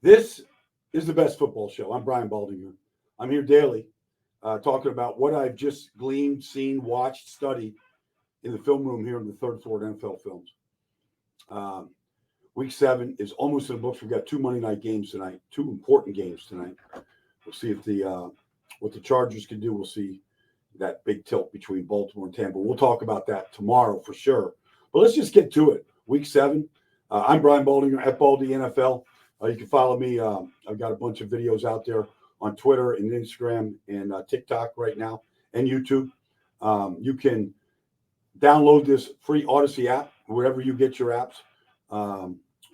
This is the best football show. I'm Brian Baldinger. I'm here daily talking about what I've just gleaned, seen, watched, studied in the film room here on the third floor at NFL Films. Week 7 is almost in the books. We've got 2 Monday night games tonight, 2 important games tonight. We'll see if what the Chargers can do. We'll see that big tilt between Baltimore and Tampa. We'll talk about that tomorrow for sure. But let's just get to it. Week 7. I'm Brian Baldinger at Baldy NFL. You can follow me. I've got a bunch of videos out there on Twitter and Instagram and TikTok right now and YouTube. You can download this free Odyssey app wherever you get your apps,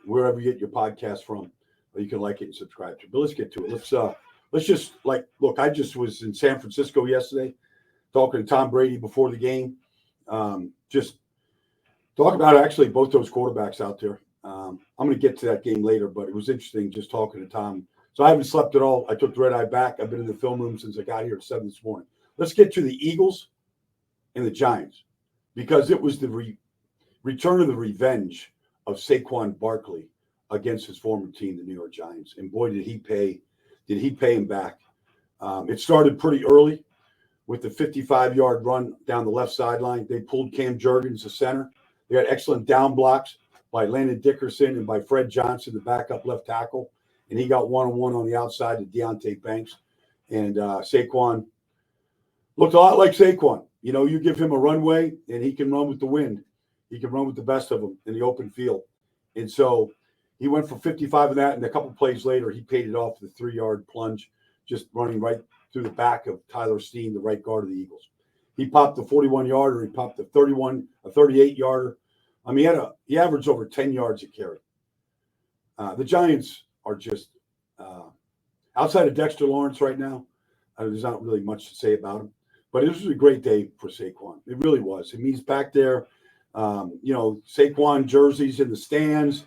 wherever you get your podcast from. You can like it and subscribe to it. But let's get to it. Let's just look. I just was in San Francisco yesterday, talking to Tom Brady before the game. Just talk about actually both those quarterbacks out there. I'm going to get to that game later, but it was interesting just talking to Tom. So I haven't slept at all. I took the red eye back. I've been in the film room since I got here at 7 this morning. Let's get to the Eagles and the Giants, because it was the return of the revenge of Saquon Barkley against his former team, the New York Giants. And boy, did he pay him back. It started pretty early with the 55-yard run down the left sideline. They pulled Cam Jurgens to center. They got excellent down blocks by Landon Dickerson and by Fred Johnson, the backup left tackle. And he got one-on-one on the outside to Deonte Banks. And Saquon looked a lot like Saquon. You know, you give him a runway, and he can run with the wind. He can run with the best of them in the open field. And so he went for 55 of that, and a couple plays later, he paid it off with a 3-yard plunge, just running right through the back of Tyler Steen, the right guard of the Eagles. He popped the 41-yarder. He popped the 38-yarder. I mean, he averaged over 10 yards a carry. The Giants are just outside of Dexter Lawrence right now. There's not really much to say about him. But it was a great day for Saquon. It really was. I mean, he's back there. Saquon jerseys in the stands.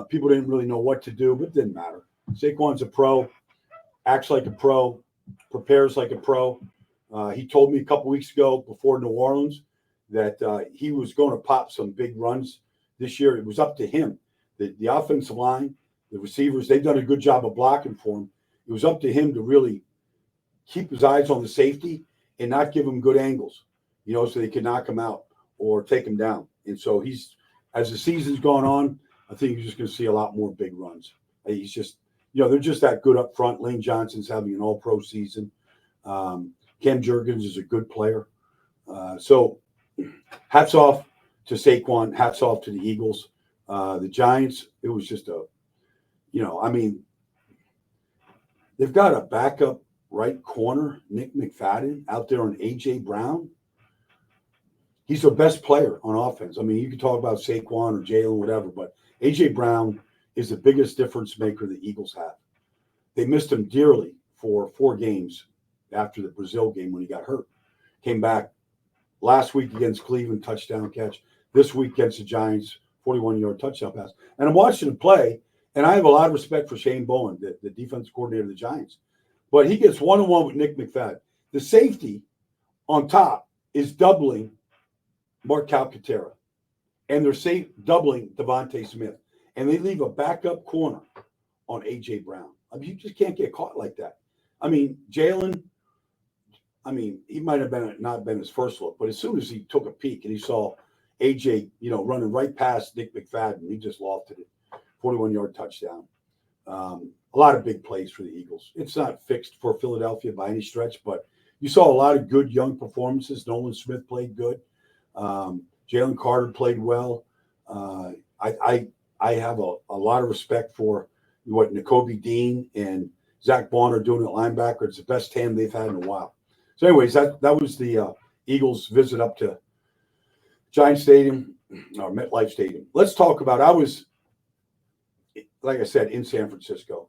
People didn't really know what to do, but it didn't matter. Saquon's a pro, acts like a pro, prepares like a pro. He told me a couple weeks ago before New Orleans that he was going to pop some big runs this year. It was up to him. The offensive line, the receivers, they've done a good job of blocking for him. It was up to him to really keep his eyes on the safety and not give him good angles, so they could knock him out or take him down. And so as the season's gone on, I think you're just going to see a lot more big runs. He's just, they're just that good up front. Lane Johnson's having an all-pro season. Cam Jurgens is a good player. So hats off to Saquon. Hats off to the Eagles. The Giants, it was just they've got a backup right corner, Nick McFadden, out there on A.J. Brown. He's their best player on offense. I mean, you can talk about Saquon or Jalen, whatever, but A.J. Brown is the biggest difference maker the Eagles have. They missed him dearly for 4 games after the Brazil game when he got hurt. Came back last week against Cleveland, touchdown catch. This week against the Giants, 41-yard touchdown pass. And I'm watching him play, and I have a lot of respect for Shane Bowen, the defensive coordinator of the Giants. But he gets one-on-one with Nick McFadden. The safety on top is doubling Mark Calcaterra, and they're doubling Devontae Smith. And they leave a backup corner on A.J. Brown. I mean, you just can't get caught like that. I mean, Jalen, he might have not been his first look, but as soon as he took a peek and he saw A.J., running right past Nick McFadden, he just lofted it. 41-yard touchdown. A lot of big plays for the Eagles. It's not fixed for Philadelphia by any stretch, but you saw a lot of good young performances. Nolan Smith played good. Jalen Carter played well. I have a lot of respect for what Nakobe Dean and Zach Bond are doing at linebacker. It's the best tandem they've had in a while. So anyways, that was the Eagles visit up to Giants Stadium, or MetLife Stadium. Let's talk about, I was, like I said, in San Francisco.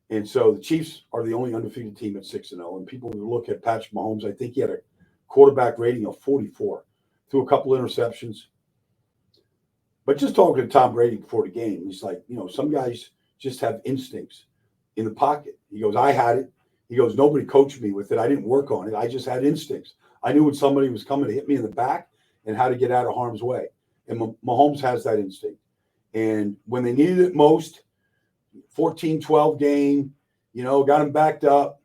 And so the Chiefs are the only undefeated team at 6-0. And people will look at Patrick Mahomes. I think he had a quarterback rating of 44, threw a couple interceptions. But just talking to Tom Brady before the game, he's like, some guys just have instincts in the pocket. He goes, I had it. He goes, nobody coached me with it. I didn't work on it. I just had instincts. I knew when somebody was coming to hit me in the back and how to get out of harm's way. And Mahomes has that instinct. And when they needed it most, 14-12 game, got him backed up.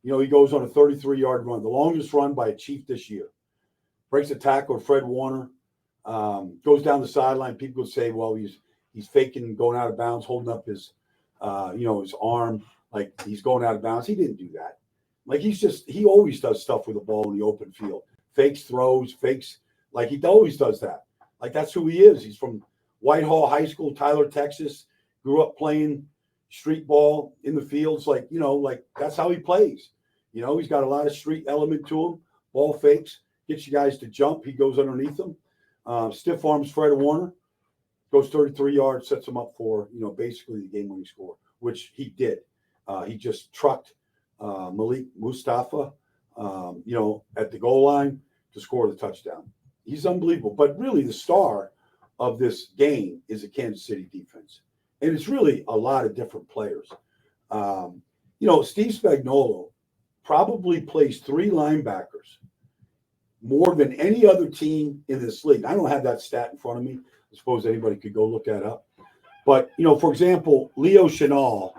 He goes on a 33-yard run, the longest run by a Chief this year. Breaks a tackle with Fred Warner, goes down the sideline. People would say, well, he's faking going out of bounds, holding up his arm like he's going out of bounds. He didn't do that. Like he always does stuff with the ball in the open field. Fakes throws, fakes, like he always does that. Like that's who he is. He's from Whitehall High School, Tyler, Texas. Grew up playing street ball in the fields. Like that's how he plays. He's got a lot of street element to him. Ball fakes, gets you guys to jump. He goes underneath them. Stiff arms Fred Warner, goes 33 yards, sets him up for, basically the game-winning score, which he did. He just trucked Malik Mustafa, at the goal line to score the touchdown. He's unbelievable. But really the star of this game is the Kansas City defense. And it's really a lot of different players. Steve Spagnuolo probably plays 3 linebackers more than any other team in this league. I don't have that stat in front of me. I suppose anybody could go look that up. But, for example, Leo Chenal,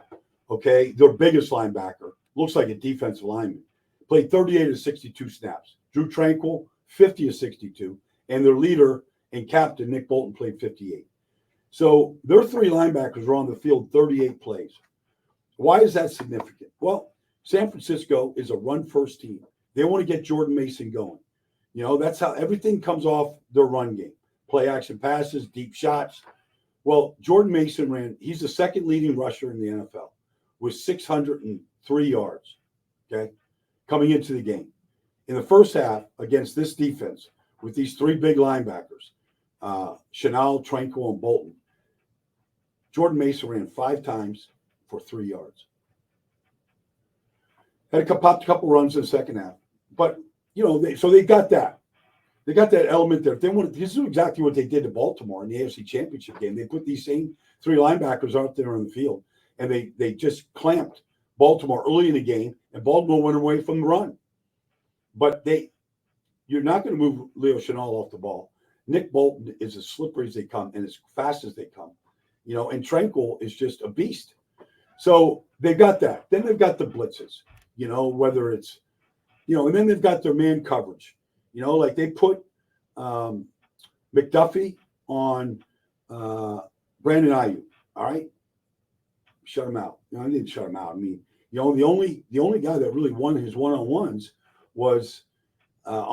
okay, their biggest linebacker, looks like a defensive lineman, played 38 of 62 snaps. Drew Tranquil, 50 of 62. And their leader and captain, Nick Bolton, played 58. So their 3 linebackers were on the field 38 plays. Why is that significant? Well, San Francisco is a run-first team. They want to get Jordan Mason going. That's how everything comes off their run game. Play action passes, deep shots. Well, Jordan Mason he's the second leading rusher in the NFL with 603 yards, okay, coming into the game. In the first half against this defense with these 3 big linebackers, Chenal, Tranquil, and Bolton, Jordan Mason ran 5 times for 3 yards. Had popped a couple runs in the second half. But, so they got that. They got that element there. This is exactly what they did to Baltimore in the AFC Championship game. They put these same 3 linebackers out there on the field, and they just clamped Baltimore early in the game, and Baltimore went away from the run. But you're not going to move Leo Chenal off the ball. Nick Bolton is as slippery as they come and as fast as they come. And Tranquil is just a beast. So they've got that. Then they've got the blitzes, whether it's, and then they've got their man coverage. Like they put McDuffie on Brandon Ayuk. All right, shut him out. I didn't shut him out. I mean, the only guy that really won his one-on-ones was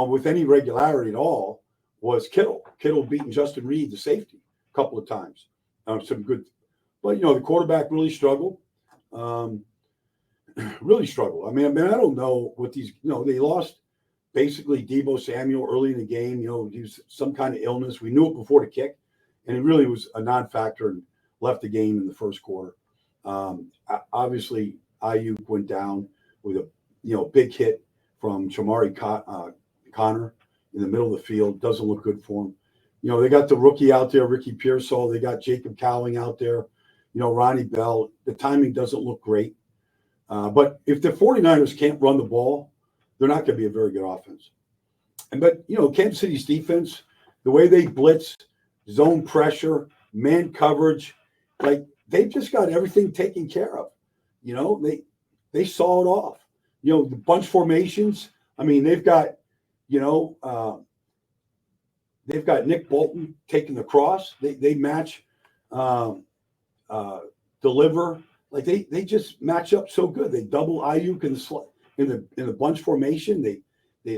with any regularity at all was Kittle. Kittle beating Justin Reed, the safety, a couple of times. Some good, but the quarterback really struggled. Really struggled. I mean, I don't know what these. They lost. Basically, Deebo Samuel early in the game, he was some kind of illness. We knew it before the kick, and it really was a non-factor and left the game in the first quarter. Obviously, Ayuk went down with a big hit from Jahmyr Connor in the middle of the field. Doesn't look good for him. They got the rookie out there, Ricky Pearsall. They got Jacob Cowling out there. Ronnie Bell. The timing doesn't look great. But if the 49ers can't run the ball, they're not going to be a very good offense. But Kansas City's defense, the way they blitz, zone pressure, man coverage, like they've just got everything taken care of. They saw it off. The bunch formations. I mean, they've got Nick Bolton taking the cross. They match, deliver. Like they just match up so good. They double Ayuk in the bunch formation. They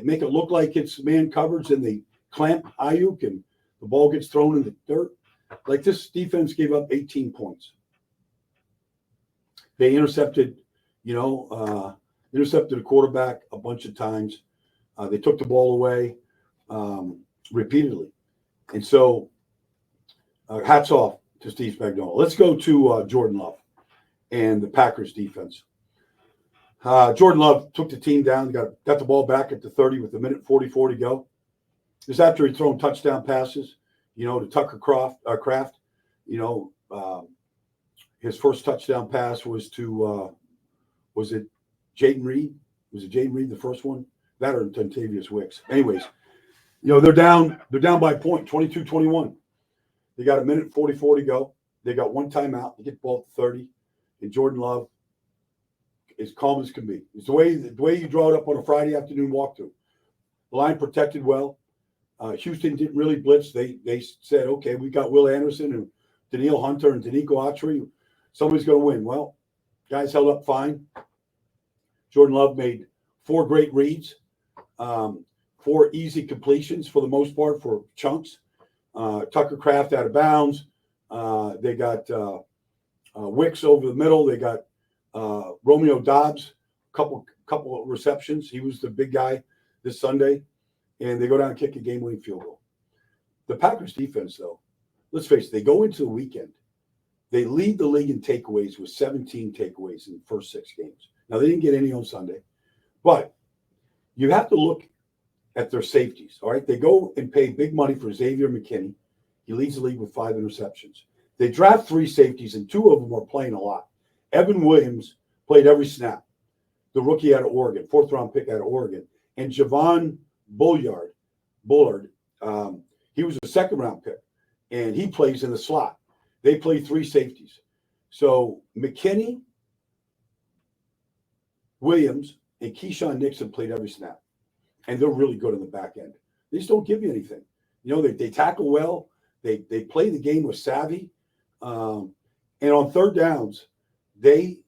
make it look like it's man coverage, and they clamp Ayuk, and the ball gets thrown in the dirt. Like this defense gave up 18 points. They intercepted a quarterback a bunch of times. They took the ball away repeatedly. And so hats off to Steve Spagnuolo. Let's go to Jordan Love and the Packers defense. Jordan Love took the team down, got the ball back at the 30 with a minute 44 to go. This after he'd thrown touchdown passes, to Tucker Kraft. His first touchdown pass was to, was it Jaden Reed? Was it Jaden Reed, the first one? That or Dontavius Wicks. Anyways, they're down by a point, 22-21. They got a minute 44 to go. They got one timeout. They get the ball at 30. and Jordan Love is calm as can be. It's the way you draw it up on a Friday afternoon walkthrough. The line protected well. Houston didn't really blitz. They said, okay, we got Will Anderson and Daniil Hunter and Danico Autry. Somebody's going to win. Well, guys held up fine. Jordan Love made 4 great reads, 4 easy completions for the most part for chunks. Tucker Kraft out of bounds. They got Wicks over the middle. They got Romeo Dobbs, couple of receptions. He was the big guy this Sunday. And they go down and kick a game-winning field goal. The Packers defense, though, let's face it, they go into the weekend. They lead the league in takeaways with 17 takeaways in the first 6 games. Now, they didn't get any on Sunday. But you have to look at their safeties, all right? They go and pay big money for Xavier McKinney. He leads the league with 5 interceptions. They draft 3 safeties, and 2 of them are playing a lot. Evan Williams played every snap. The rookie out of Oregon, 4th-round pick out of Oregon. And Javon Bullard, he was a 2nd-round pick, and he plays in the slot. They play 3 safeties. So McKinney, Williams, and Keyshawn Nixon played every snap, and they're really good on the back end. They just don't give you anything. You know, they tackle well. They play the game with savvy. And on 3rd downs, they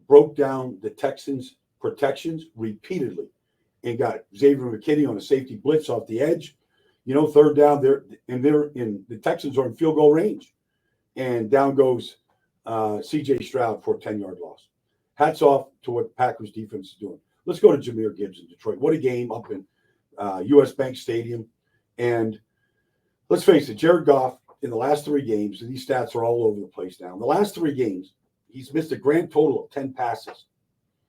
broke down the Texans' protections repeatedly and got Xavier McKinney on a safety blitz off the edge. You know, 3rd down, the Texans are in field goal range. And down goes C.J. Stroud for a 10-yard loss. Hats off to what Packers defense is doing. Let's go to Jahmyr Gibbs in Detroit. What a game up in U.S. Bank Stadium. And let's face it, Jared Goff in the last 3 games, and these stats are all over the place now. In the last 3 games, he's missed a grand total of 10 passes.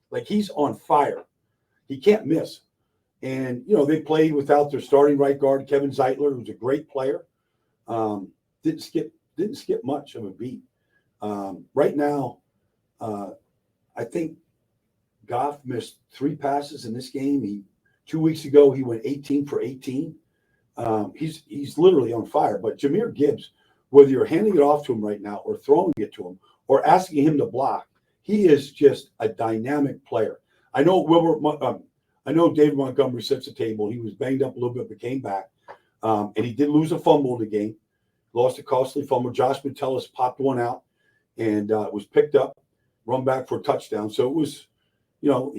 Like, he's on fire. He can't miss. And, you know, they played without their starting right guard, Kevin Zeitler, who's a great player. Didn't skip much of a beat. Right now, I think Goff missed 3 passes in this game. 2 weeks ago, he went 18 for 18. He's literally on fire. But Jahmyr Gibbs, whether you're handing it off to him right now or throwing it to him or asking him to block, he is just a dynamic player. I know David Montgomery sets the table. He was banged up a little bit, but came back. And he did lose a fumble in the game. Lost a costly fumble. Josh Metellus popped one out and was picked up, run back for a touchdown. So it was, you know,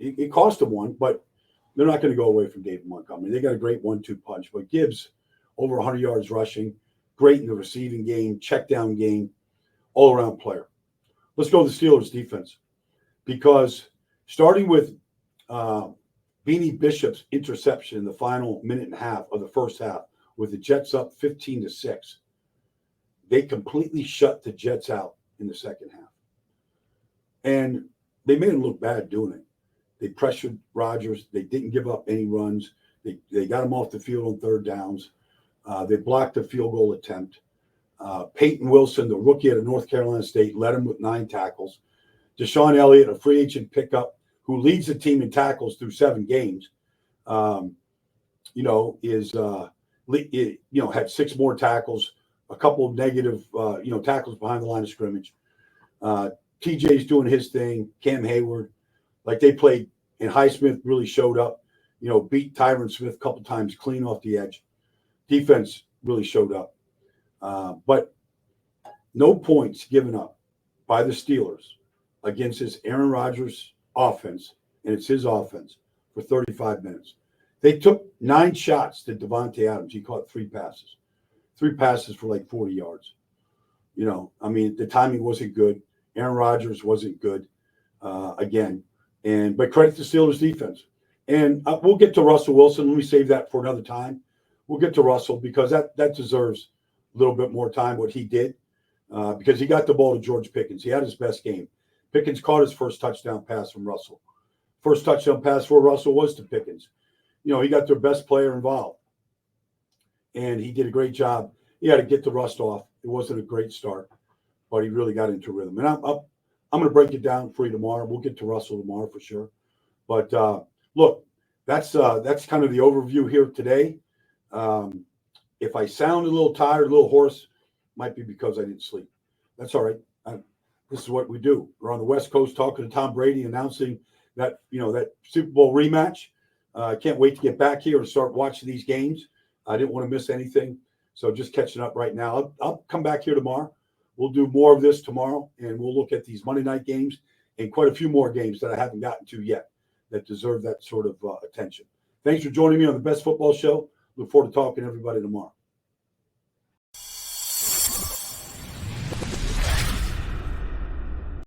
it cost him one, but they're not going to go away from David Montgomery. They got a great 1-2 punch. But Gibbs, over 100 yards rushing, great in the receiving game, check down game, all-around player. Let's go to the Steelers defense, because starting with Beanie Bishop's interception in the final minute and a half of the first half, with the Jets up 15-6, they completely shut the Jets out in the second half. And they made him look bad doing it. They pressured Rodgers. They didn't give up any runs. They got him off the field on 3rd downs. They blocked a field goal attempt. Peyton Wilson, the rookie out of North Carolina State, led him with 9 tackles. Deshaun Elliott, a free agent pickup, who leads the team in tackles through 7 games, had 6 more tackles, a couple of negative, tackles behind the line of scrimmage. TJ's doing his thing. Cam Hayward, like they played, and Highsmith really showed up, beat Tyron Smith a couple times clean off the edge. Defense really showed up. But no points given up by the Steelers against this Aaron Rodgers offense, and it's his offense, for 35 minutes. They took 9 shots to Devontae Adams. He caught 3 passes. 3 passes for like 40 yards. The timing wasn't good. Aaron Rodgers wasn't good again. But credit to Steelers defense. And we'll get to Russell Wilson. Let me save that for another time. We'll get to Russell, because that deserves a little bit more time, what he did, because he got the ball to George Pickens. He had his best game. Pickens caught his first touchdown pass from Russell. First touchdown pass for Russell was to Pickens. He got their best player involved. And he did a great job. He had to get the rust off. It wasn't a great start, but he really got into rhythm. And I'm going to break it down for you tomorrow. We'll get to Russell tomorrow for sure. But look, that's kind of the overview here today. If I sound a little tired, a little hoarse, might be because I didn't sleep. That's all right. this is what we do. We're on the West Coast talking to Tom Brady, announcing that, that Super Bowl rematch. I can't wait to get back here and start watching these games. I didn't want to miss anything. So just catching up right now. I'll come back here tomorrow. We'll do more of this tomorrow, and we'll look at these Monday night games and quite a few more games that I haven't gotten to yet that deserve that sort of attention. Thanks for joining me on the Best Football Show. Look forward to talking to everybody tomorrow.